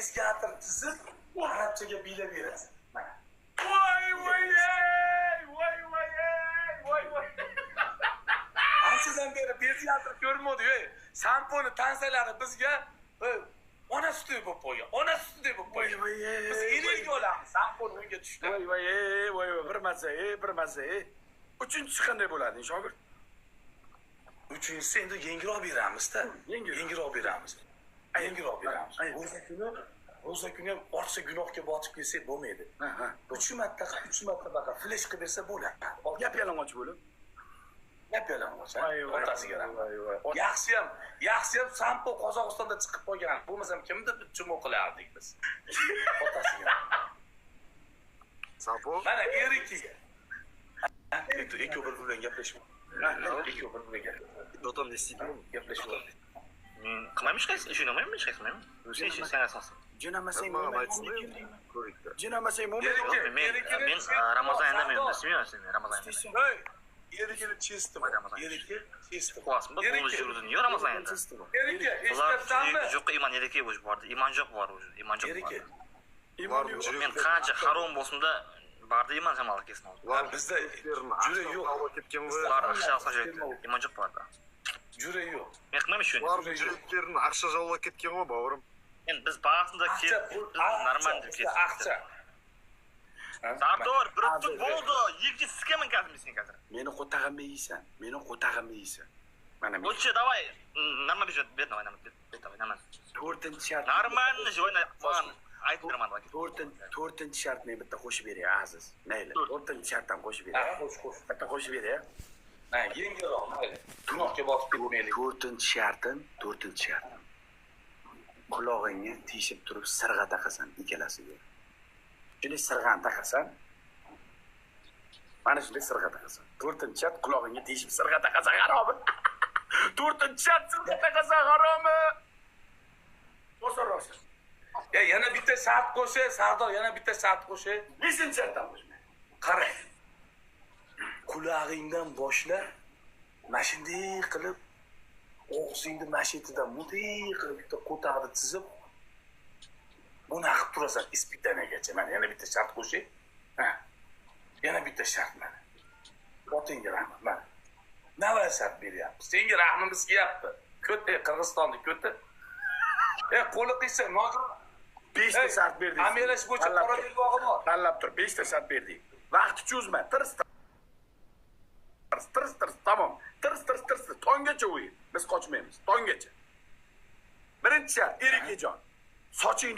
eskatir tizib, arabchaga biylab berasiz. Mana. Voy. Anchadan beri pediatr ko'rmadi-ey. Samponi tansalari bizga ona suti bo'lib qo'ygan. Ona suti bo'lib qo'ygan. Biz energiya olamiz. Sampon unga tushdi. Voy, bir mazza. Uchinchisi qanday bo'ladi, shogird? Uchinchisi endi yengilroq beramiz-da. Yengilroq beramiz. O'sha kuni ortiqcha gunohga botib kelsak bo'lmaydi. 3 marta baqa flash qilib bersa bo'ladi. Yap-yalang'och bo'lib. Yap-yalang'och. Otasiga rahmat. Yaxshiyam sampo Qozog'istonda chiqib qolgan. Bo'lmasam kimdir chumo qilardik biz. Otasiga. Sampo? Mana erikiga. Ikki bir-bilan gaplashma. Ikki bir-bilan gaplashma. Otam ne isteydi? Gaplashma. Qilmaymiz qaysi? Ishini olmaymi? Hech qaysi qilmaymi? O'sha ish sen asosan. Jo'namasang bo'lmaydi. Men Ramazon ayında men bilmayman, Ramazon ayında. Hey, erikini chestim. Eriki chestim. Qo'yasizmi? Bu yurudun yo Ramazon ayında. Eriki, Ular eshitibsanmi? yo'q iymon eriki bo'lish bordi. Iymon yo'q bor o'zi. Iymon yo'q. Eriki. Men qancha harom bo'lsin-da barda iymon shamollab kelsin. Lan bizda juda yo'q. Ular axsha olsa-yu iymon yo'q borda. Juda yo'q. Men qilmayman shuni. Ular jureklerini akşa javlab ketgan o bavrim. Endi biz bahsida kelib normal deb ketdik. Aqcha. Sardor, birikti bo'ldi. Yigit sikaman kazmisin hozir. Meni qo'tag'imni yeysan. Mana men O'chi davay. Nima bijot ber, nima nima. 4-chi shart. Normalni joyna man aytib beraman. 4-chi shartni bitta qo'shib beray, Aziz. Mayli. 4-chi shartdan qo'shib beray. Qo'sh. Bitta qo'shib beray. Ha, yengilroq, mayli. Gunohga botib ketmaylik. 4-chi shartim. Qulog'ingga teshib turib sirg'a taqasan ikkalasiga. Shunday sirg'ani taqasan. Mana shunday sirg'a taqasan. 4-chi shart qulog'ingga teshib sirg'a taqasan haromi. 4-chi shart sirg'a taqasan haromi. O'sarroq. Yana bitta shart qo'shay, Sardor, yana bitta shart qo'shay. 5-chi shartdan qo'shma. Qarang. Qulog'ingdan boshla, mana shunday qilib og'zingni mashitidan bunday qilib bitta qo'taqni chizib buni qilib turasan ispitanagacha. Mana yana bitta shart qo'shay. Ha. Yana bitta shart mana. Otingga rahmat mana. Nima shart beryapmiz? Senga rahmimiz kelyapti. Ko'ta Qirg'izistonni ko'ta. Qo'li qiysa, nodir. 5 ta shart berdik. Amelash bo'yicha qora belbog'i bor. Tanlab tur, 5 ta shart berdik. Vaqt cho'zma, tirs. Tamam. Tirs. Tonggacha o'yin. Biz qochmaymiz. Tonggacha. Birinchi shart, Erikajon. Sochingni